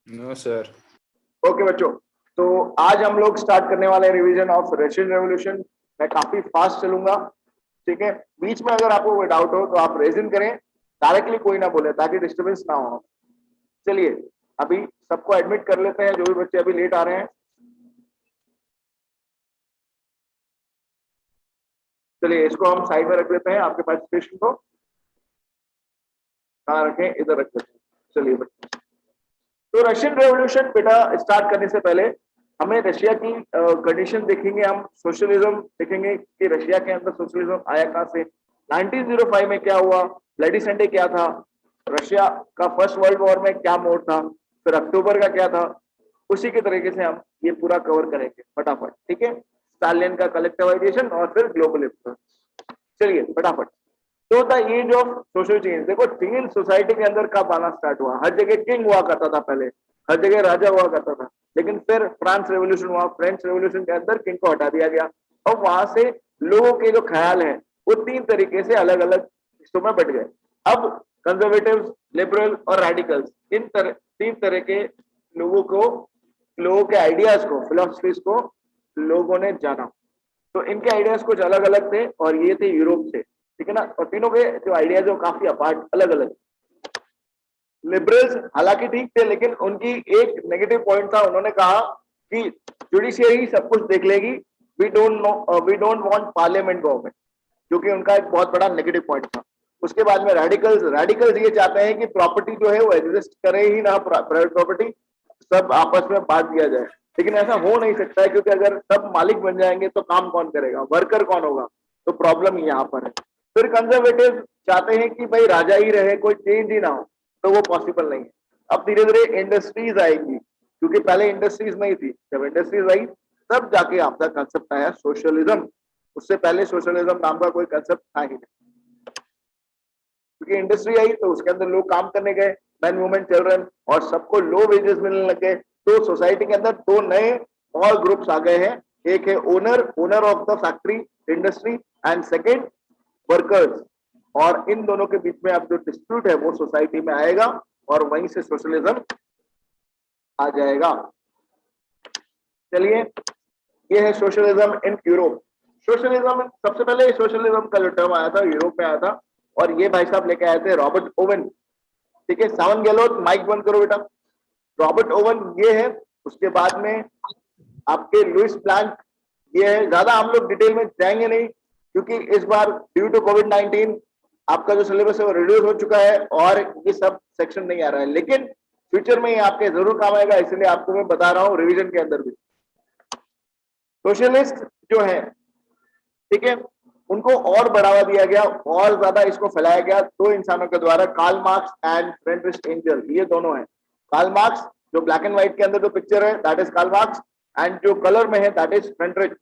No sir. Okay बच्चों, तो आज हम लोग स्टार्ट करने वाले हैं रिवीजन ऑफ रशियन रेवोल्यूशन। मैं काफी फास्ट चलूंगा, ठीक है। बीच में अगर आपको कोई डाउट हो तो आप रेजिन करें, डायरेक्टली कोई ना बोले ताकि डिस्टर्बेंस ना हो। चलिए अभी सबको एडमिट कर लेते हैं, जो भी बच्चे अभी लेट आ रहे हैं। चलिए इसको हम साइड में रख लेते हैं, आपके पार्टिसिपेशन को कहाँ रखें, इधर रख लेते हैं। चलिए बच्चे, तो रशियन रेवोल्यूशन बेटा स्टार्ट करने से पहले हमें रशिया की कंडीशन देखेंगे, हम सोशलिज्म देखेंगे कि रशिया के अंदर सोशलिज्म आया कहां से, 1905 में क्या हुआ, ब्लडी संडे क्या था, रशिया का फर्स्ट वर्ल्ड वॉर में क्या मोड़ था, फिर अक्टूबर का क्या था। उसी के तरीके से हम ये पूरा कवर करेंगे फटाफट, ठीक है। स्टालिन का कलेक्टिवाइजेशन और फिर ग्लोबल इन्फ्लुएंस। चलिए फटाफट। तो the age of social change, देखो सिविल सोसाइटी के अंदर कब आना स्टार्ट हुआ। हर जगह किंग हुआ करता था पहले, हर जगह राजा हुआ करता था, लेकिन फिर फ्रांस रेवोल्यूशन हुआ, फ्रेंच रेवोल्यूशन के अंदर किंग को हटा दिया गया। और वहां से लोगों के जो ख्याल है वो तीन तरीके से अलग अलग हिस्सों में बट गए। अब कंजर्वेटिव, लिबरल और रेडिकल्स, तीन तरह के लोगों के आइडियाज को, फिलोसफीज को लोगों ने जाना। तो इनके आइडियाज कुछ अलग अलग थे और ये थे यूरोप से, ठीक है ना। और तीनों के जो आइडियाज है काफी अपार्ट, अलग अलग। लिबरल्स हालांकि ठीक थे, लेकिन उनकी एक नेगेटिव पॉइंट था, उन्होंने कहा कि जुडिशियरी सब कुछ देख लेगी, we don't want parliament government, क्योंकि उनका एक बहुत बड़ा नेगेटिव पॉइंट था। उसके बाद में रेडिकल्स ये चाहते हैं कि प्रॉपर्टी जो है वो एग्जिस्ट करे ही ना, प्राइवेट प्रॉपर्टी सब आपस में बांट दिया जाए। लेकिन ऐसा हो नहीं सकता है, क्योंकि अगर सब मालिक बन जाएंगे तो काम कौन करेगा, वर्कर कौन होगा, तो प्रॉब्लम यहाँ पर है। फिर कंजर्वेटिव चाहते हैं कि भाई राजा ही रहे, कोई चेंज ही ना हो, तो वो पॉसिबल नहीं है। अब धीरे धीरे इंडस्ट्रीज आएगी, क्योंकि पहले इंडस्ट्रीज नहीं थी, जब इंडस्ट्रीज आई तब जाके आपका कंसेप्ट आया सोशलिज्म। उससे पहले सोशलिज्म नाम का कोई कंसेप्ट था ही नहीं, क्योंकि इंडस्ट्री आई तो उसके अंदर लोग काम करने गए, मैन वुमेन चिल्ड्रन, और सबको लो वेजेस मिलने लग गए। तो सोसाइटी के अंदर दो नए और ग्रुप्स आ गए हैं, एक है owner of the factory industry, and second workers. और इन दोनों के बीच में अब जो डिस्प्यूट है वो सोसाइटी में आएगा और वहीं से सोशलिज्म आ जाएगा। चलिए, ये है सोशलिज्म इन यूरोप। सोशलिज्म, सबसे पहले सोशलिज्म का जो टर्म आया था यूरोप में आया था, और ये भाई साहब लेके आए थे रॉबर्ट ओवन, ठीक है। सावन गहलोत माइक बंद करो बेटा। रॉबर्ट ओवन ये है, उसके बाद में आपके लुइस प्लांक ये है। ज्यादा हम लोग डिटेल में जाएंगे नहीं, क्योंकि इस बार ड्यू टू कोविड-19 आपका जो सिलेबस है वो रिड्यूस हो चुका है और ये सब सेक्शन नहीं आ रहा है, लेकिन फ्यूचर में ये आपके जरूर काम आएगा, इसलिए आपको मैं बता रहा हूँ रिवीजन के अंदर भी। सोशलिस्ट जो है, ठीक है, उनको और बढ़ावा दिया गया, और ज्यादा इसको फैलाया गया दो इंसानों के द्वारा, Karl Marx and Friedrich Engel. ये दोनों हैं। कार्ल मार्क्स जो ब्लैक एंड व्हाइट के अंदर जो पिक्चर है that is Karl Marx, and जो कलर में है दैट इज फ्रेडरिक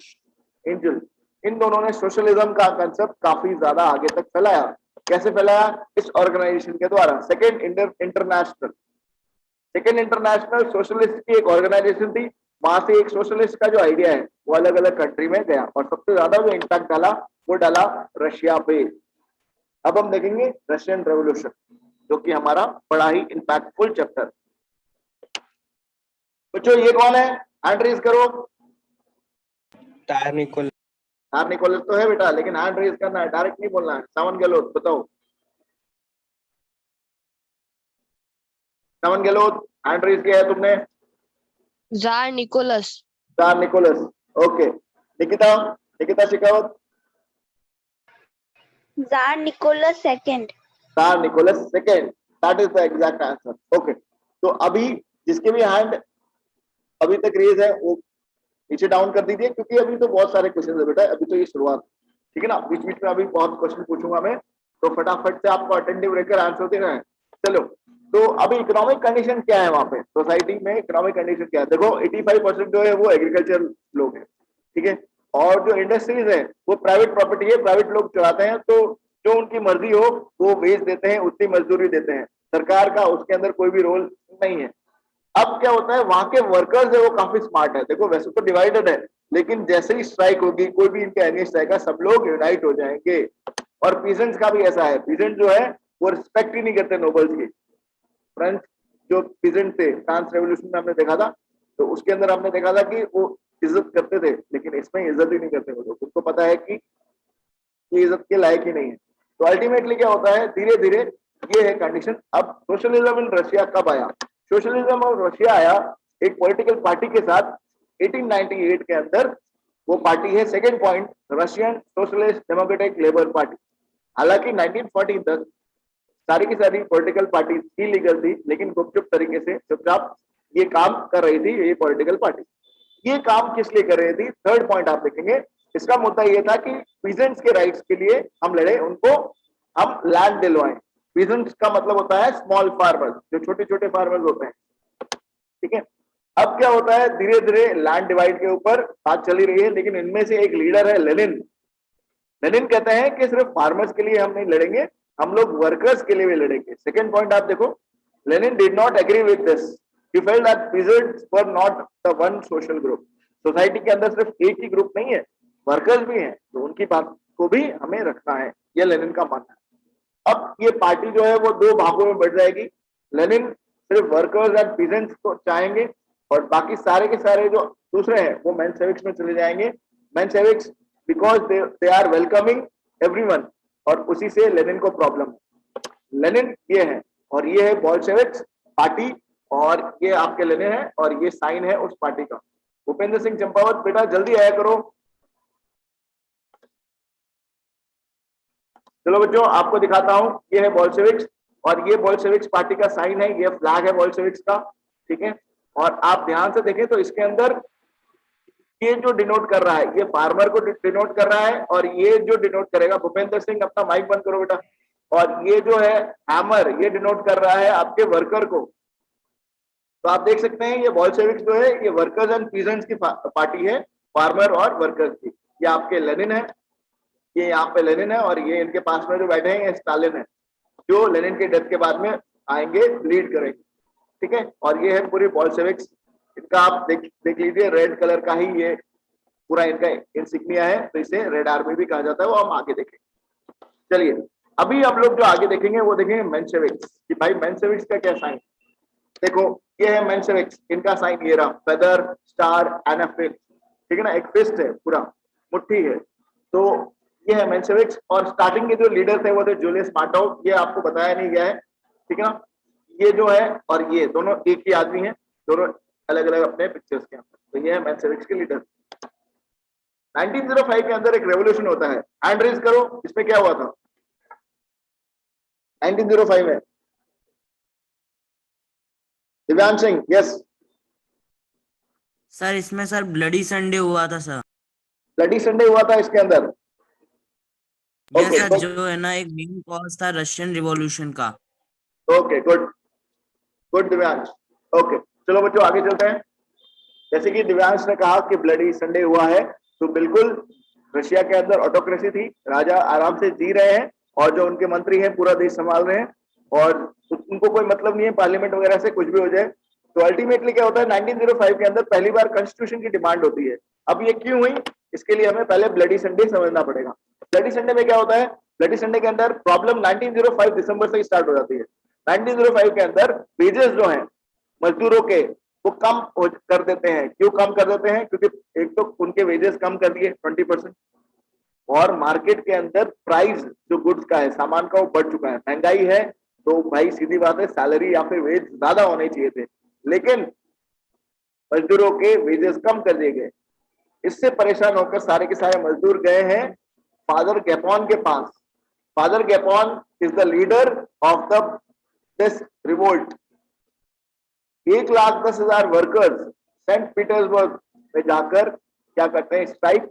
एंजल। इन दोनों ने सोशलिज्म का कंसेप्ट काफी ज्यादा आगे तक फैलाया। कैसे फैलाया? इस ऑर्गेनाइजेशन के द्वारा, सेकेंड इंटरनेशनल सोशलिस्ट की एक ऑर्गेनाइजेशन थी। वहां से एक सोशलिस्ट का जो आइडिया है वो अलग अलग कंट्री में गया, और सबसे ज्यादा जो इम्पैक्ट डाला वो डाला रशिया पे। अब हम देखेंगे रशियन रेवोल्यूशन, जो कि हमारा बड़ा ही इंपैक्टफुल चैप्टर। बच्चों ये कौन है, हैंड रेज करो। टायर निकोल यार निकोलस तो है बेटा, लेकिन हैंड रेज करना है, डायरेक्ट नहीं बोलना है। सावन गहलोत बताओ, सावन गहलोत हैंड रेज किया है तुमने? Tsar Nicholas. Tsar Nicholas, okay. Nikita, Nikita Shekhawat? Tsar Nicholas II. Tsar Nicholas second, that is the exact answer. Okay, तो अभी जिसके भी हैंड अभी तक रेज है वो नीचे डाउन कर दीजिए, क्योंकि अभी तो बहुत सारे क्वेश्चन है बेटा, अभी तो ये शुरुआत, ठीक है ना। बीच बीच में अभी बहुत क्वेश्चन पूछूंगा मैं, तो फटाफट से आपको अटेंटिव रहकर आंसर देना है। चलो, तो अभी इकोनॉमिक कंडीशन क्या है वहां पे सोसाइटी में, इकोनॉमिक कंडीशन क्या है? देखो 85% जो है वो एग्रीकल्चर लोग हैं, ठीक है। और जो इंडस्ट्रीज है वो प्राइवेट प्रॉपर्टी है, प्राइवेट लोग चलाते हैं, तो जो उनकी मर्जी हो वो बेच देते हैं, उतनी मजदूरी देते हैं, सरकार का उसके अंदर कोई भी रोल नहीं है। अब क्या होता है, वहां के वर्कर्स है वो काफी स्मार्ट है। देखो वैसे तो डिवाइडेड है, लेकिन जैसे ही स्ट्राइक होगी, कोई भी इनके अगेंस्ट आएगा, सब लोग यूनाइट हो जाएंगे। और पीजेंट्स का भी ऐसा है, पीजेंट जो है वो रिस्पेक्ट ही नहीं करते नोबल्स की। फ्रेंच जो पीजेंट थे फ्रांस रेवोल्यूशन में हमने देखा था, तो उसके अंदर हमने देखा था कि वो इज्जत करते थे, लेकिन इसमें इज्जत ही नहीं करते वो लोग, उनको पता है कि ये इज्जत के लायक ही नहीं है। तो अल्टीमेटली क्या होता है, धीरे धीरे ये है कंडीशन। अब सोशलिज्म इन रशिया कब आया? सोशलिज्म और रशिया आया एक पॉलिटिकल पार्टी के साथ 1898 के अंदर। वो पार्टी है, second point, Russian socialist democratic labour party. हालांकि 1940 तक सारी की सारी पॉलिटिकल पार्टी इलीगल थी, लेकिन गुपचुप तरीके से चुपचाप ये काम कर रही थी ये पॉलिटिकल पार्टी। ये काम किस लिए कर रही थी? थर्ड पॉइंट आप देखेंगे, इसका मुद्दा ये था कि पीजेंट्स के राइट्स के लिए हम लड़े, उनको हम लैंड दिलवाएं। पीजेंट्स का मतलब होता है स्मॉल फार्मर्स, जो छोटे छोटे फार्मर्स होते हैं, ठीक है। अब क्या होता है, धीरे धीरे लैंड डिवाइड के ऊपर बात चली रही है, लेकिन इनमें से एक लीडर है लेनिन। लेनिन कहते हैं कि सिर्फ फार्मर्स के लिए हम नहीं लड़ेंगे, हम लोग वर्कर्स के लिए भी लड़ेंगे। सेकेंड पॉइंट आप देखो, Lenin did not agree with this, he felt that peasants were not the one social group. Society के अंदर सिर्फ एक ही ग्रुप नहीं है, वर्कर्स भी हैं, तो उनकी बात को भी हमें रखना है, यह लेनिन का मानना है। अब ये पार्टी जो है वो दो भागों में बढ़ जाएगी। लेनिन सिर्फ वर्कर्स एंड पीजेंट्स को चाहेंगे, और बाकी सारे के सारे जो दूसरे हैं वो मेंशेविक्स में चले जाएंगे। Mensheviks because they are welcoming everyone, और उसी से लेनिन को प्रॉब्लम है। लेनिन ये है, और ये है बोल्शेविक्स पार्टी, और ये आपके लेनिन है, और ये साइन है उस पार्टी का। भूपेंद्र सिंह चंपावत, बेटा जल्दी आया करो। चलो बच्चों, आपको दिखाता हूं, ये है बोल्शेविक्स, और ये बोल्शेविक्स पार्टी का साइन है, ये फ्लैग है बोल्शेविक्स का, ठीक है। और आप ध्यान से देखें तो इसके अंदर ये जो डिनोट कर रहा है, ये फार्मर को डिनोट कर रहा है, और ये जो डिनोट करेगा, भूपेंद्र सिंह अपना माइक बंद करो बेटा, और ये जो है हैमर, ये डिनोट कर रहा है आपके वर्कर को। तो आप देख सकते हैं ये बोल्शेविक्स जो है ये वर्कर्स एंड पीजेंट्स की पार्टी है, फार्मर और वर्कर्स की। ये आपके लेनिन है, ये यहाँ पे लेनिन है, और ये इनके पास में जो बैठे हैं ये स्टालिन है, जो लेनिन के डेथ के बाद में आएंगे, लीड करेंगे, ठीक है। और ये है पूरी बोल्शेविक्स, इनका आप देख लीजिए, रेड कलर का ही ये पूरा इनका इंसिग्निया है, तो इसे रेड आर्मी भी कहा जाता है, वो हम आगे देखेंगे। चलिए, अभी आप लोग जो आगे देखेंगे वो देखेंगे मेंशेविक्स, कि भाई मेंशेविक्स का क्या साइन। देखो, ये है मेंशेविक्स, इनका साइन ये रहा, feather, star and a fist, ठीक है ना, एक फिस्ट है, पूरा मुट्ठी है। तो ये है मेंशेविक्स, और स्टार्टिंग के जो लीडर थे वो थे जूलियस मार्टोव, ये आपको बताया नहीं गया है, ठीक है ना। ये जो है और ये दोनों एक ही आदमी है, दोनों अलग अलग अपने पिक्चर्स के अंदर। तो ये है मेंशेविक्स के लीडर। 1905 के अंदर एक रेवोल्यूशन होता है, हैंड रेज करो, इसमें क्या हुआ था 1905 में? दिव्यांश सिंह, यस। सर इसमें सर ब्लडी संडे हुआ था सर। ब्लडी संडे हुआ था इसके अंदर, यस ओके, सर, तो जो है ना एक मेन कॉज था रशियन रिवॉल्यूशन का। Okay, good good Divyansh. Okay, चलो बच्चों आगे चलते हैं। जैसे कि दिव्यांश ने कहा कि ब्लडी संडे हुआ है, तो बिल्कुल रशिया के अंदर ऑटोक्रेसी थी, राजा आराम से जी रहे हैं, और जो उनके मंत्री हैं पूरा देश संभाल रहे हैं, और उनको कोई मतलब नहीं है पार्लियामेंट वगैरह से कुछ भी हो जाए। तो अल्टीमेटली क्या होता है, 1905 के अंदर पहली बार कॉन्स्टिट्यूशन की डिमांड होती है। अब ये क्यों हुई, इसके लिए हमें पहले ब्लडी संडे समझना पड़ेगा। ब्लडी संडे में क्या होता है, ब्लडी संडे के अंदर प्रॉब्लम 1905 दिसंबर से स्टार्ट हो जाती है। 1905 के अंदर वेजेस जो हैं मजदूरों के, वो कम कर देते हैं। क्यों कम कर देते हैं? क्योंकि एक तो उनके वेजेस कम कर दिए 20%, और मार्केट के अंदर प्राइस जो गुड्स का है, सामान का, वो बढ़ चुका है, महंगाई है, तो भाई सीधी बात है सैलरी या फिर वेज ज्यादा होने चाहिए थे, लेकिन मजदूरों के वेजेस कम कर दिए गए। इससे परेशान होकर सारे के सारे मजदूर गए हैं फादर गैपॉन के पास। Father Gapon is the leader of the this revolt. 1,10,000 workers Saint Petersburg में जाकर क्या करते हैं, स्ट्राइक।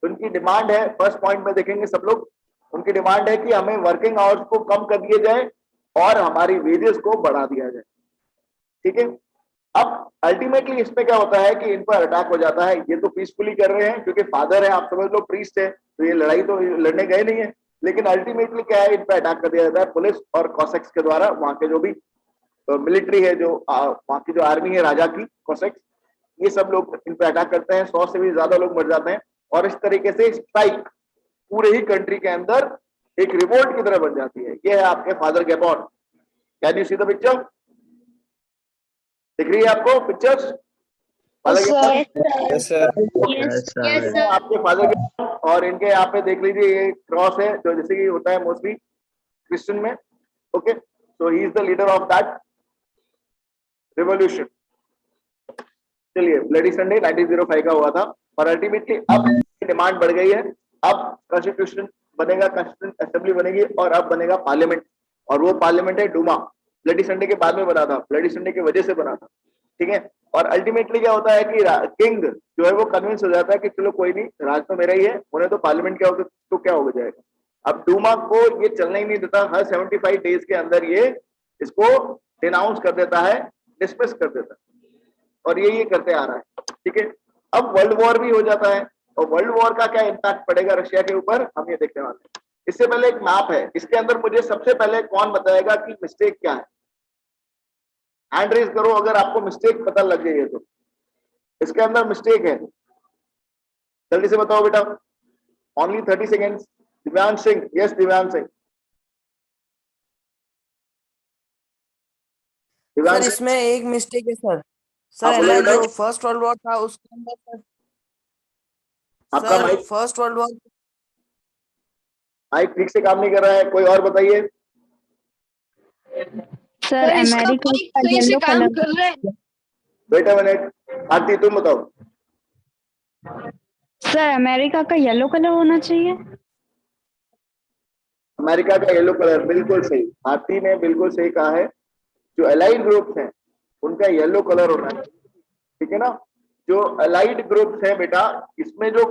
उनकी डिमांड है, फर्स्ट पॉइंट में देखेंगे सब लोग, उनकी डिमांड है कि हमें वर्किंग आवर्स को कम कर दिए जाए और हमारी वेजेस को बढ़ा दिया जाए, ठीक है। अब अल्टीमेटली इसमें क्या होता है कि इन पर अटैक हो जाता है। ये तो पीसफुली कर रहे हैं क्योंकि फादर है, आप समझ लो प्रीस्ट है, तो ये लड़ाई तो लड़ने गए नहीं है, लेकिन अल्टीमेटली क्या है, इन पर अटैक कर दिया जाता है पुलिस और कॉसेक्स के द्वारा। वहां के जो भी मिलिट्री है, जो वहां की जो आर्मी है राजा की, कॉसेक्स, ये सब लोग इन पर अटैक करते हैं। 100 से भी ज्यादा लोग मर जाते हैं, और इस तरीके से स्ट्राइक पूरे ही कंट्री के अंदर एक रिवोल्ट की तरह बन जाती है। ये है आपके Father Gapon. Can you see the picture? दिख रही है आपको pictures? Yes, sir. Yes, sir. Yes, sir. Yes, sir. आपके फादर के और इनके यहाँ पे देख लीजिए ये क्रॉस है जो जैसे कि होता है मोस्टली क्रिश्चियन में. Okay, so he is the leader of that revolution. चलिए, ब्लडी संडे 1905 का हुआ था और अल्टीमेटली अब डिमांड बढ़ गई है. अब कॉन्स्टिट्यूशन बनेगा, कॉन्स्टिट्यूशन असेंबली बनेगी और अब बनेगा पार्लियामेंट. और वो पार्लियामेंट है डूमा. ब्लडी संडे के बाद में बना था, ब्लडी संडे की वजह से बना था. ठीक है. और अल्टीमेटली क्या होता है कि किंग जो है वो कन्विंस हो जाता है कि चलो कोई नहीं, राज तो मेरा ही है, उन्हें तो पार्लियामेंट क्या होगा तो क्या हो जाएगा. अब डूमा को ये चलना ही नहीं देता. हर 75 डेज के अंदर ये इसको डिनाउंस कर देता है, डिसमिस कर देता है. और ये करते आ रहा है. ठीक है. अब वर्ल्ड वॉर भी हो जाता है और वर्ल्ड वॉर का क्या इम्पैक्ट पड़ेगा रशिया के ऊपर, हम ये देखने वाले हैं. इससे पहले एक मैप है, इसके अंदर मुझे सबसे पहले कौन बताएगा कि मिस्टेक क्या है. हैंड रेज करो अगर आपको मिस्टेक पता लग गई है तो. इसके अंदर मिस्टेक है, जल्दी से बताओ बेटा. Only 30 seconds. Divyansh Singh. Yes, Divyansh Singh. Sir इसमें एक मिस्टेक है सर. सर आप है ना बोलो जो बेटा. फर्स्ट वर्ल्ड वॉर था उसके अंदर सर. आपका sir mike first world war. Mike ठीक से काम नहीं कर रहा है. कोई और बताइए. सर अमेरिका का सही से येलो काम कलर. कर रहे हैं. Wait a minute. आरती तुम बताओ. सर अमेरिका का येलो कलर होना चाहिए. अमेरिका का येलो कलर बिल्कुल सही. आरती ने बिल्कुल सही कहा है. जो अलाइड ग्रुप्स हैं उनका येलो कलर होना चाहिए. ठीक है ना. जो अलाइड ग्रुप्स हैं बेटा, इसमें जो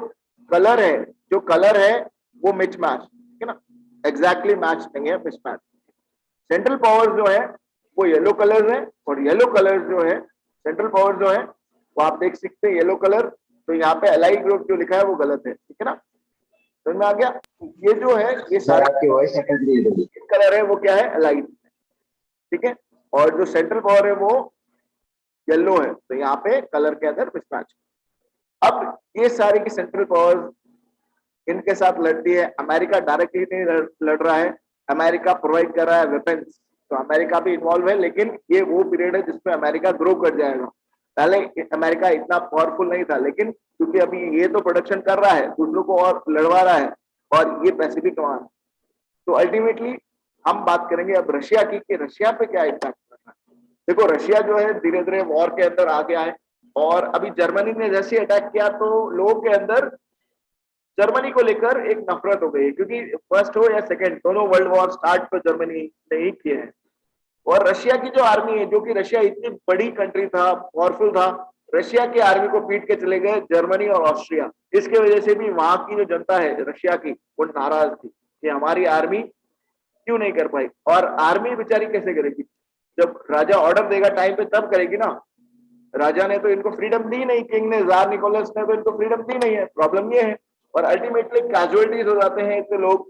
कलर है वो मिच मैच. ठीक है ना. एग्जैक्टली मैच नहीं है, मिस मैच. सेंट्रल पावर्स जो है वो येलो कलर है और येलो कलर जो है सेंट्रल पावर जो है वो आप देख सकते हैं येलो कलर. तो यहाँ पे अलाइड ग्रुप जो लिखा है वो गलत है. ठीक है ना. समझ में आ गया. ये जो है ये सारा कलर है वो क्या है, अलाइड. ठीक है. और जो सेंट्रल पावर है वो येलो है. तो यहाँ पे कलर के अंदर मिसमैच. अब ये सारे की सेंट्रल पावर्स इनके साथ लड़ती है. अमेरिका डायरेक्टली नहीं लड़ रहा है, अमेरिका प्रोवाइड कर रहा है वेपन्स. तो अमेरिका भी इन्वॉल्व है, लेकिन ये वो पीरियड है जिसमें अमेरिका ग्रो कर जाएगा. पहले अमेरिका इतना पावरफुल नहीं था, लेकिन क्योंकि अभी ये तो प्रोडक्शन कर रहा है, दूसरों को और लड़वा रहा है और ये पैसे भी कमा रहा है. तो अल्टीमेटली हम बात करेंगे अब रशिया की कि रशिया पे क्या इम्पैक्ट कर रहा है. देखो, रशिया जो है धीरे धीरे वॉर के अंदर आ गया है. और अभी जर्मनी ने जैसे अटैक किया तो लोगों के अंदर जर्मनी को लेकर एक नफरत हो गई, क्योंकि फर्स्ट हो या सेकंड, दोनों वर्ल्ड वॉर स्टार्ट तो जर्मनी ने ही किए हैं. और रशिया की जो आर्मी है, जो कि रशिया इतनी बड़ी कंट्री था, पावरफुल था, रशिया की आर्मी को पीट के चले गए जर्मनी और ऑस्ट्रिया. इसके वजह से भी वहां की जो जनता है रशिया की वो नाराज थी कि हमारी आर्मी क्यों नहीं कर पाई. और आर्मी बेचारी कैसे करेगी, जब राजा ऑर्डर देगा टाइम पे तब करेगी ना. राजा ने तो इनको फ्रीडम दी नहीं, किंग ने, जार निकोलस ने तो इनको फ्रीडम दी नहीं है. प्रॉब्लम ये है. और अल्टीमेटली कैजुअलिटीज हो जाते हैं, इतने लोग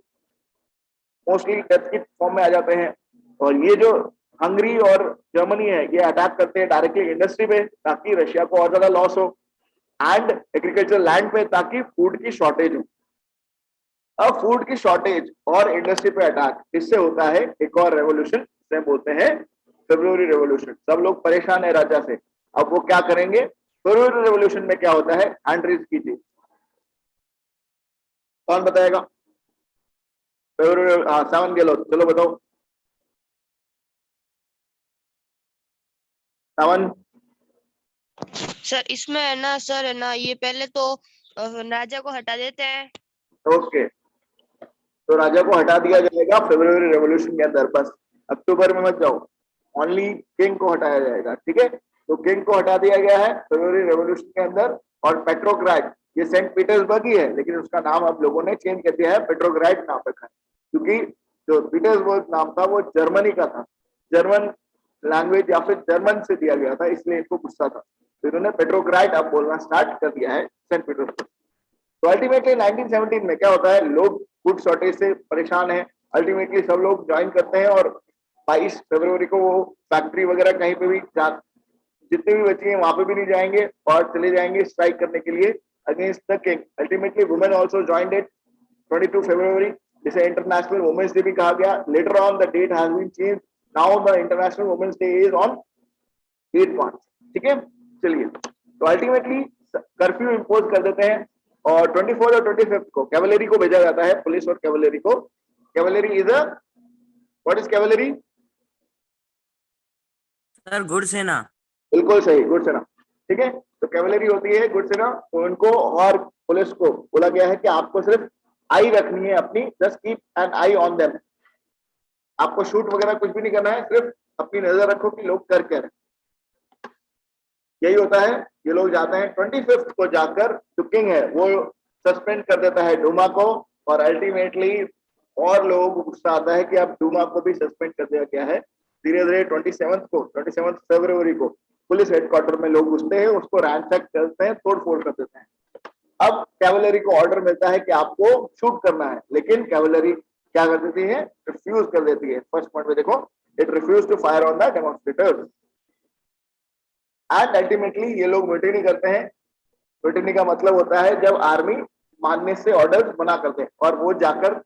मोस्टली डेथ की फॉर्म में आ जाते हैं. और ये जो हंगरी और जर्मनी है ये अटैक करते हैं डायरेक्टली इंडस्ट्री पे ताकि रशिया को और ज्यादा लॉस हो, एंड एग्रीकल्चर लैंड पे ताकि फूड की शॉर्टेज हो. अब फूड की शॉर्टेज और इंडस्ट्री पे अटैक, इससे होता है एक और रेवोल्यूशन, जिसे बोलते हैं फेब्रुअरी रेवोल्यूशन. सब लोग परेशान है राजा से. अब वो क्या करेंगे. फेब्रुअरी रेवोल्यूशन में क्या होता है, हैंड रेज कीजिए. कौन बताएगा. फेब्रुअरी, हाँ, 7 गेलो, चलो बताओ. 7. सर इसमें है ना, सर है ना, ये पहले तो राजा को हटा देते हैं. ओके, तो राजा को हटा दिया जाएगा फेब्रुअरी रेवोल्यूशन के अंदर. बस अक्टूबर में मत जाओ, ओनली किंग को हटाया जाएगा. ठीक है. तो किंग को हटा दिया गया है फेब्रुअरी रेवोल्यूशन के अंदर. और पेट्रोग्राड, ये सेंट पीटर्सबर्ग ही है, लेकिन उसका नाम अब लोगों ने चेंज कर दिया है, पेट्रोग्राड नाम रखा है, क्योंकि जो पीटर्सबर्ग नाम था वो जर्मनी का था, जर्मन लैंग्वेज या फिर जर्मन से दिया गया था, इसलिए इनको गुस्सा था. तो इन्होंने पेट्रोग्राड अब बोलना स्टार्ट कर दिया है, सेंट पीटर्सबर्ग. तो अल्टीमेटली 1917 में क्या होता है, लोग फूड शॉर्टेज से परेशान है. अल्टीमेटली सब लोग ज्वाइन करते हैं और 22 फरवरी को वो फैक्ट्री वगैरह कहीं पे भी जितने भी बच्चे हैं वहां पे भी नहीं जाएंगे और चले जाएंगे स्ट्राइक करने के लिए against the king. Ultimately women also joined it 22 फरवरी, जिसे इंटरनेशनल वुमेन्स डे भी कहा गया. Later on the date has been changed. Now the international women's day is on 8 points, ठीक है। चलिए, तो अल्टीमेटली कर्फ्यू इंपोज कर देते हैं और 24 और 25 को कैवलरी को भेजा जाता है, पुलिस और कैवलरी को। Cavalry is a, what is cavalry? Sir good सेना। बिल्कुल सही, गुड सेना, ठीक है। तो कैवलरी होती है गुड सेना, तो उनको और पुलिस को बोला गया है कि आपको सिर्फ आई रखनी है अपनी, just keep an I on them. आपको शूट वगैरह कुछ भी नहीं करना है, सिर्फ अपनी नजर रखो कि लोग कर क्या रहे। यही होता है। ये लोग जाते हैं 25 को जाकर, जो किंग है वो सस्पेंड कर देता है डूमा को, और अल्टीमेटली और लोगों को गुस्सा आता है कि अब डूमा को भी सस्पेंड कर दिया गया है। धीरे धीरे 27 फरवरी को पुलिस हेडक्वार्टर में लोग घुसते हैं, उसको रैंचेक करते हैं, तोड़ फोड़ कर देते हैं। अब कैवलरी को ऑर्डर मिलता है कि आपको शूट करना है, लेकिन कैवलरी क्या कर देती है? रिफ्यूज कर देती है। फर्स्ट पॉइंट में देखो, it refuse to fire on the demonstrators and ultimately ये लोग म्यूटिनी करते हैं। म्यूटिनी का मतलब होता है जब आर्मी मानने से ऑर्डर्स बना करते हैं, और वो जाकर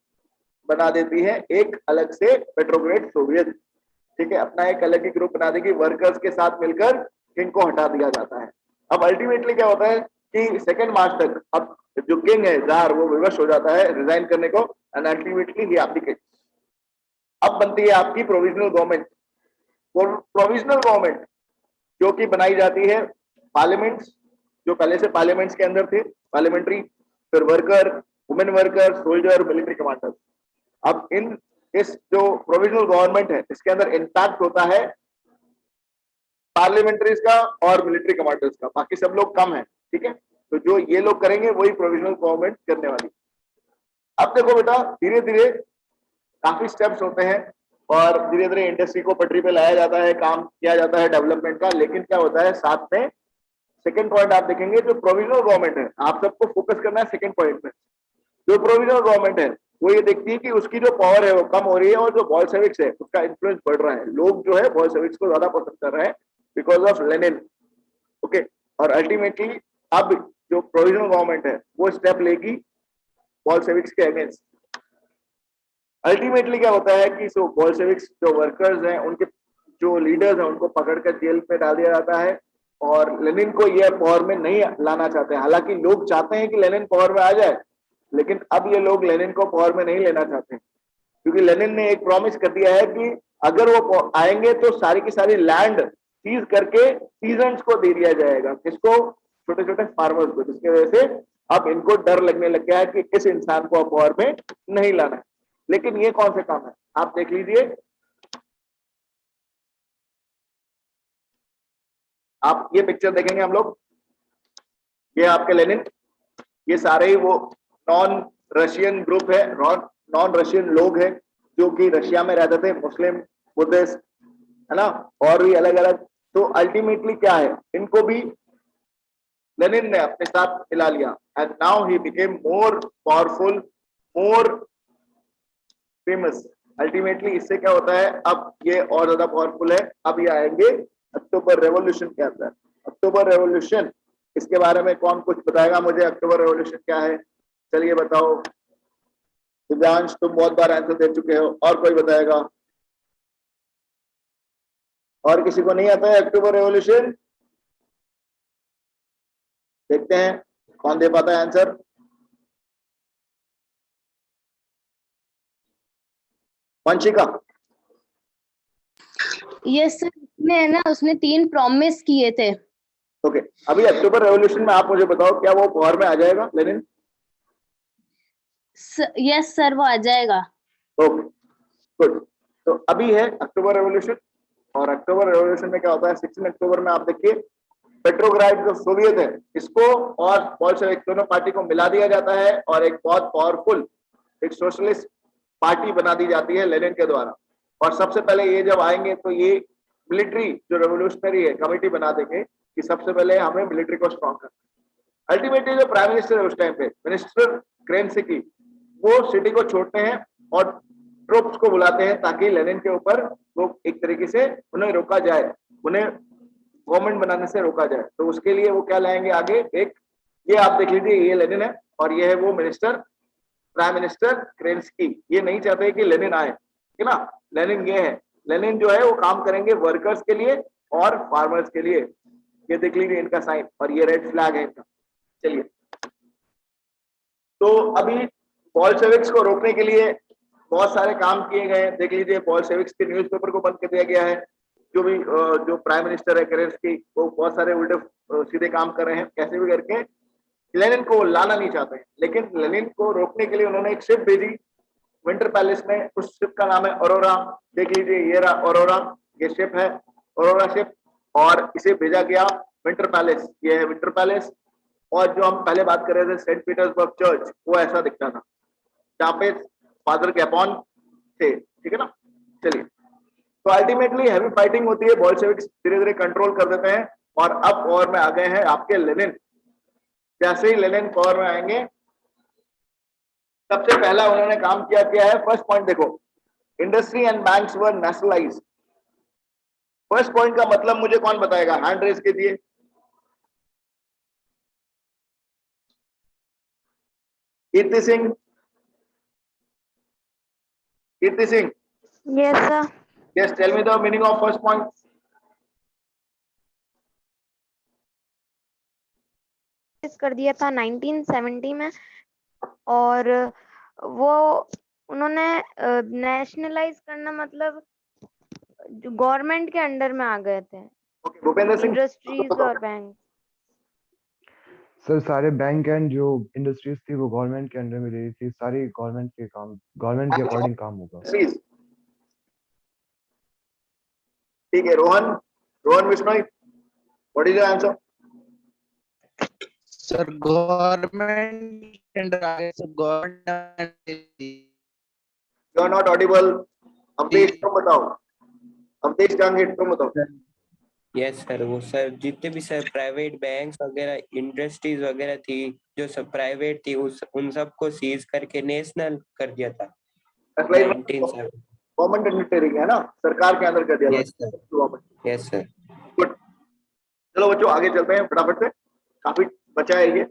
बना देती है एक अलग से पेट्रोग्रेड सोवियत, ठीक है, अपना एक अलग ही ग्रुप बना देगी, वर्कर्स के साथ मिलकर किंग को हटा दिया जाता है। अब अल्टीमेटली क्या होता है कि 2 मार्च तक अब जो किंग है जार, वो विवश हो जाता है रिजाइन करने को, एंड अल्टीमेटली ही एब्डिकेट्स। अब बनती है आपकी प्रोविजनल गवर्नमेंट। प्रोविजनल गवर्नमेंट जो कि बनाई जाती है पार्लियामेंट्स, जो पहले से पार्लियामेंट्स के अंदर थे, पार्लियामेंट्री, फिर worker, women worker, soldier, military commanders. अब इस जो प्रोविजनल गवर्नमेंट है, इसके अंदर इंपैक्ट होता है पार्लियामेंट्रीज का और मिलिट्री कमांडर्स का, बाकी सब लोग कम है, ठीक है। तो जो ये लोग करेंगे वही प्रोविजनल गवर्नमेंट करने वाली। अब देखो बेटा, धीरे धीरे काफी स्टेप्स होते हैं और धीरे धीरे इंडस्ट्री को पटरी पे लाया जाता है, काम किया जाता है डेवलपमेंट का। लेकिन क्या होता है साथ में, सेकंड पॉइंट आप देखेंगे, जो प्रोविजनल गवर्नमेंट है, आप सबको फोकस करना है सेकंड पॉइंट में। जो प्रोविजनल गवर्नमेंट है वो ये देखती है कि उसकी जो पावर है वो कम हो रही है, और जो बोल्शेविक्स है उसका इन्फ्लुएंस बढ़ रहा है। लोग जो है बोल्शेविक्स को ज्यादा पसंद कर रहे हैं बिकॉज ऑफ लेनिन, ओके। और अल्टीमेटली अब जो प्रोविजनल गवर्नमेंट है वो स्टेप लेगी बोल्शेविक्स के अगेंस्ट। अल्टीमेटली क्या होता है कि सो बोल्शेविक्स जो वर्कर्स हैं, उनके जो लीडर्स हैं, उनको पकड़कर जेल में डाल दिया जाता है, और लेनिन को ये पावर में नहीं लाना चाहते हैं। हालांकि लोग चाहते हैं कि लेनिन पावर में आ जाए, लेकिन अब ये लोग लेनिन को पावर में नहीं लेना चाहते, क्योंकि लेनिन ने एक प्रॉमिस कर दिया है कि अगर वो आएंगे तो सारी की सारी लैंड सीज करके पीजेंट्स को दे दिया जाएगा। किसको? छोटे छोटे फार्मर्स को। जिसकी वजह से अब इनको डर लगने लग गया है कि इस इंसान को पावर में नहीं लाना है। लेकिन ये कौन से काम है आप देख लीजिए। आप ये पिक्चर देखेंगे हम लोग, ये आपके लेनिन, ये सारे ही वो नॉन रशियन ग्रुप है, नॉन रशियन लोग हैं जो कि रशिया में रहते थे, मुस्लिम, बुद्धिस्ट, है ना, और भी अलग अलग। तो अल्टीमेटली क्या है, इनको भी लेनिन ने अपने साथ मिला लिया, and now he became more powerful, more famous. Ultimately इससे क्या होता है, अब ये और ज्यादा पावरफुल है। अब ये आएंगे अक्टूबर रेवोल्यूशन के अंदर। अक्टूबर रेवोल्यूशन, इसके बारे में कौन कुछ बताएगा मुझे? अक्टूबर रेवोल्यूशन क्या है, चलिए बताओ। दिव्यांश, तुम बहुत बार आंसर दे चुके हो, और कोई बताएगा? और किसी को नहीं आता है अक्टूबर रेवोल्यूशन? देखते हैं कौन दे पाता है आंसर। वंशिका। यस सर, उसमें है ना, उसने 3 प्रॉमिस किए थे। ओके, अभी अक्टूबर रेवोल्यूशन में आप मुझे बताओ, क्या वो पावर में आ जाएगा लेनिन? यस सर, वो आ जाएगा। Okay, good. तो अभी है अक्टूबर रेवोल्यूशन, और अक्टूबर रेवोल्यूशन में क्या होता है, 16 अक्टूबर में आप देखिए, पेट्रोग्राड जो सोवियत है, इसको और बोल्शेविक दोनों पार्टी को मिला दिया जाता है, और एक बहुत पावरफुल एक सोशलिस्ट पार्टी बना दी जाती है लेनिन के द्वारा। और सबसे पहले ये जब आएंगे तो ये मिलिट्री जो रेवोल्यूशनरी है कमेटी बना देंगे कि सबसे पहले हमें मिलिट्री को स्ट्रॉन्ग करना। अल्टीमेटली जो प्राइम मिनिस्टर है उस टाइम पे, मिनिस्टर क्रेन्स्की, वो सिटी को छोड़ते हैं और ट्रूप्स को बुलाते हैं ताकि लेनिन के ऊपर वो एक तरीके से उन्हें रोका जाए, उन्हें गवर्नमेंट बनाने से रोका जाए। तो उसके लिए वो क्या लाएंगे आगे, एक ये आप देख लीजिए, ये लेनिन है और ये है वो मिनिस्टर प्राइम मिनिस्टर क्रेन्स्की। ये नहीं चाहते कि लेनिन आए, ठीक है ना। लेनिन ये है, लेनिन जो है वो काम करेंगे वर्कर्स के लिए और फार्मर्स के लिए। ये देख लीजिए इनका साइन, और ये रेड फ्लैग है इनका। चलिए, तो अभी बॉल्शेविक्स को रोकने के लिए बहुत सारे काम किए गए हैं। देख लीजिए, बॉल्शेविक्स के न्यूज़पेपर को बंद कर दिया गया है। जो भी जो प्राइम मिनिस्टर है केरेंस्की, वो बहुत सारे उल्टे सीधे काम कर रहे हैं, कैसे भी करके लेनिन को लाना नहीं चाहते हैं। लेकिन लेनिन को रोकने के लिए उन्होंने एक शिप भेजी विंटर पैलेस में। उस शिप का नाम है ऑरोरा। देख लीजिए, ये रहा ऑरोरा, ये शिप है ऑरोरा शिप, और इसे भेजा गया विंटर पैलेस। ये है विंटर पैलेस। और जो हम पहले बात कर रहे थे सेंट पीटर्सबर्ग चर्च, वो ऐसा दिखता था, जहाँ पे फादर कैपॉन थे, ठीक है ना। चलिए, तो अल्टीमेटली हैवी फाइटिंग होती है, बॉल्शेविक्स धीरे धीरे कंट्रोल कर देते हैं, और अब पावर में आ गए हैं आपके लेनिन। जैसे ही लेनिन पावर में आएंगे, सबसे पहला उन्होंने काम किया है, फर्स्ट पॉइंट देखो, industry and banks were nationalised. First point का मतलब मुझे कौन बताएगा? हैंड रेज कीजिए। कीर्ति सिंह, कीर्ति Singh, Yes, sir. yes, tell me the meaning of first point. कर दिया था 1970 में, और वो उन्होंने नेशनलाइज करना मतलब गवर्नमेंट के अंडर में आ गए थे, Okay, भूपेंद्र सिंह, इंडस्ट्रीज और बैंक। सर सारे बैंक एंड जो इंडस्ट्रीज थी वो गवर्नमेंट के अंडर में रही थी, सारी गवर्नमेंट के काम, गवर्नमेंट के अकॉर्डिंग काम होगा। Please. ठीक है, Rohan, Rohan Bishnoi, what is your answer? Sir government under आ गए, sir government. You are not audible. Avadhesh, तुम बताओ। अवधेश जहांगीर, तुम बताओ। यस सर, वो सर जितने भी सर प्राइवेट बैंक्स वगैरह इंडस्ट्रीज वगैरह थी, जो सब प्राइवेट थी, उन सबको सीज करके नेशनल कर दिया था 1970। गवर्नमेंट अंडरटेकिंग है ना, सरकार के अंदर कर दिया। Yes sir, yes sir. Good, चलो बच्चों आगे चलते हैं फटाफट से, काफी बचा है ये,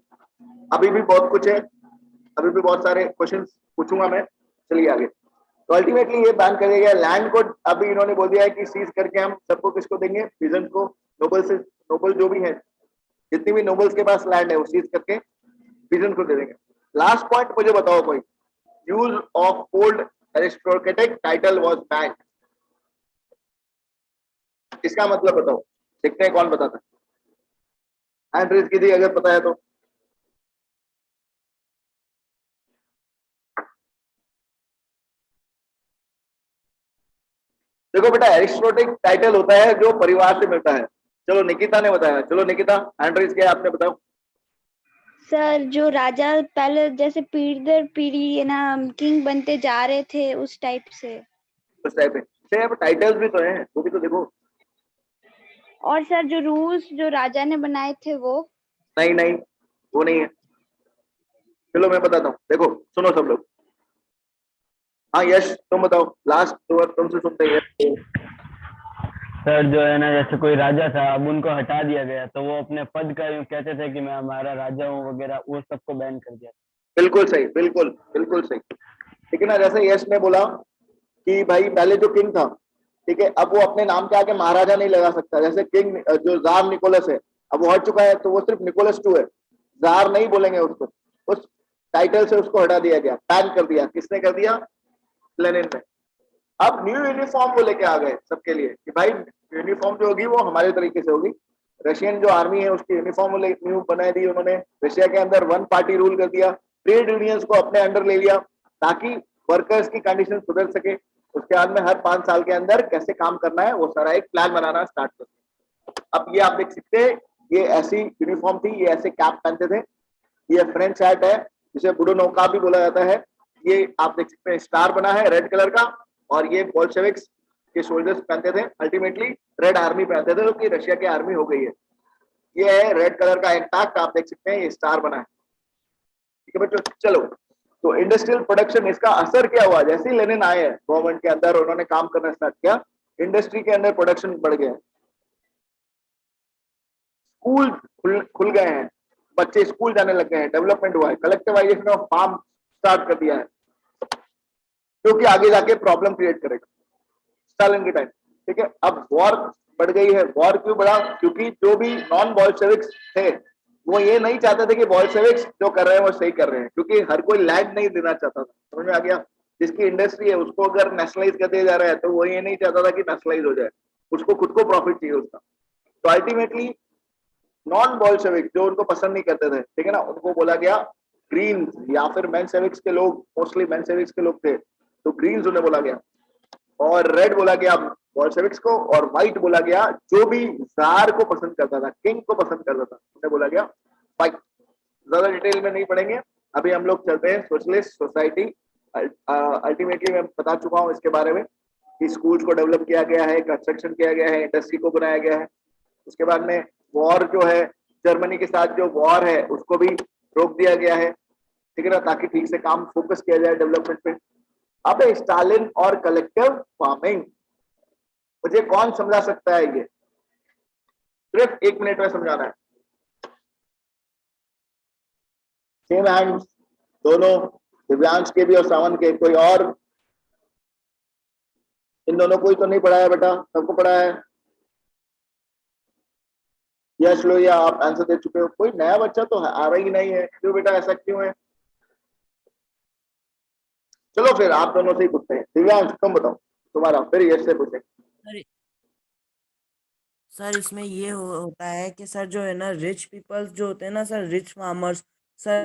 अभी भी बहुत कुछ है, अभी भी बहुत सारे क्वेश्चंस पूछूंगा मैं। चलिए आगे। तो अल्टीमेटली ये बैन कर दिया गया लैंड को। अभी इन्होंने बोल दिया है कि सीज करके हम सबको किसको देंगे? पीजेंट को, नोबल से, नोबल जो भी है, जितनी भी नोबल्स के पास लैंड है वो सीज करके पीजेंट को दे देंगे। लास्ट पॉइंट मुझे बताओ कोई, use of old aristocratic title was banned. इसका मतलब बताओ, देखते हैं कौन बताता है। हैंड रेज कीजिए अगर पता है तो। देखो बेटा, एरिस्टोक्रेटिक टाइटल होता है जो परिवार से मिलता है। चलो निकिता ने बताया, चलो निकिता, हैंड रेज किया आपने, बताओ। सर जो राजा पहले जैसे पीढ़ी दर पीढ़ी है ना किंग बनते जा रहे थे, उस टाइप से। उस टाइप से टाइटल्स भी तो हैं, वो भी तो देखो। और सर जो रूल्स जो राजा ने बनाए थे वो। नहीं नहीं, वो नहीं है। चलो मैं बताता हूँ, देखो सुनो सब लोग। हाँ यश, तुम बताओ, लास्ट तो तुमसे सुनते हैं। सर जो है ना, जैसे कोई राजा था, अब उनको हटा दिया गया, तो वो अपने पद का यूं कहते थे कि मैं हमारा राजा हूँ वगैरह, वो सबको बैन कर दिया। बिल्कुल सही, बिल्कुल बिल्कुल सही। ठीक है ना, जैसे यश ने बोला कि भाई पहले जो किंग था, ठीक है, अब वो अपने नाम के आगे महाराजा नहीं लगा सकता। जैसे किंग जो जार निकोलस है, अब वो हट चुका है, तो वो सिर्फ निकोलस II है, जार नहीं बोलेंगे उसको। उस टाइटल से उसको हटा दिया गया, बैन कर दिया। किसने कर दिया? लेनिन ने। अब न्यू यूनिफॉर्म वो लेके आ गए सबके लिए कि भाई यूनिफॉर्म जो होगी वो हमारे तरीके से होगी। रशियन जो आर्मी है उसकी यूनिफॉर्म न्यू बना दी उन्होंने। रशिया के अंदर 1 पार्टी रूल कर दिया, ट्रेड यूनियंस को अपने अंडर ले लिया ताकि वर्कर्स की कंडीशन सुधर सके। उसके बाद में हर 5 साल के अंदर कैसे काम करना है वो सारा एक प्लान बनाना स्टार्ट कर दिया। अब ये आप देख सकते हैं, ये ऐसी यूनिफॉर्म थी, ये ऐसे कैप पहनते थे। ये फ्रेंच हैट है जिसे बुडोनोका भी बोला जाता है। ये आप देख सकते हैं स्टार बना है रेड कलर का, और ये बोल्शेविक्स के सोल्जर्स पहनते थे। अल्टीमेटली रेड आर्मी पहनते थे, क्योंकि रशिया की आर्मी हो गई है। ये है रेड कलर का एक टैग, आप देख सकते हैं ये स्टार बना है। ठीक है बच्चों, चलो तो इंडस्ट्रियल प्रोडक्शन, इसका असर क्या हुआ? जैसे ही लेनिन आए हैं गवर्नमेंट के अंदर, उन्होंने काम करना स्टार्ट किया, इंडस्ट्री के अंदर प्रोडक्शन बढ़ गया। स्कूल खुल गए हैं, बच्चे स्कूल जाने लग गए हैं, डेवलपमेंट हुआ है, कलेक्टिवाइजेशन ऑफ फार्म स्टार्ट कर दिया है, जो कि आगे जाके प्रॉब्लम क्रिएट करेगा। स्टालिन के टाइम ठीक है, अब वॉर बढ़ गई है। वॉर क्यों बढ़ा? क्योंकि जो भी नॉन बॉल्शेविक्स थे वो ये नहीं चाहते थे कि बॉल्शेविक्स जो कर रहे हैं वो सही कर रहे हैं, क्योंकि हर कोई लैंड नहीं देना चाहता था। समझ में आ गया? जिसकी इंडस्ट्री है उसको अगर नेशनलाइज कर दिया जा रहा है तो वो ये नहीं चाहता था कि नेशनलाइज हो जाए, उसको खुद को प्रॉफिट चाहिए उसका। तो अल्टीमेटली नॉन बॉल्शेविक जो उनको पसंद नहीं करते थे, ठीक है ना, उनको बोला गया ग्रीन्स, या फिर मेंसेविक्स के लोग, मोस्टली मेंसेविक्स के लोग थे तो ग्रीन्स उन्हें बोला गया, और रेड बोला गया बॉल्शेविक्स को, और व्हाइट बोला गया जो भी जार को पसंद करता था, किंग को पसंद करता था, उन्हें बोला गया व्हाइट। ज्यादा डिटेल में नहीं पढ़ेंगे, अभी हम लोग चलते हैं सोशलिस्ट सोसाइटी। अल्टीमेटली मैं बता चुका हूँ इसके बारे में कि स्कूल्स को डेवलप किया गया है, कंस्ट्रक्शन किया गया है, इंडस्ट्री को बनाया गया है। उसके बाद में वॉर जो है, जर्मनी के साथ जो वॉर है उसको भी रोक दिया गया है, ठीक है ना, ताकि ठीक से काम फोकस किया जाए डेवलपमेंट पे। अब स्टालिन और कलेक्टिव फार्मिंग, मुझे कौन समझा सकता है? ये सिर्फ 1 मिनट में समझाना है। सेम हैंड्स दोनों, दिव्यांश के भी और सावन के। कोई और? इन दोनों को ही तो नहीं पढ़ाया बेटा, सबको पढ़ाया है। यश लोहिया आप आंसर दे चुके हो, कोई नया बच्चा तो आ रहा ही नहीं है, क्यों बेटा, ऐसा क्यों है? चलो फिर आप दोनों से ही पूछते हैं। दिव्यांश तुम बताओ तुम्हारा, फिर यश से पूछेंगे। सर इसमें ये होता है कि सर जो है ना रिच पीपल्स जो होते हैं ना सर, रिच फार्मर्स सर,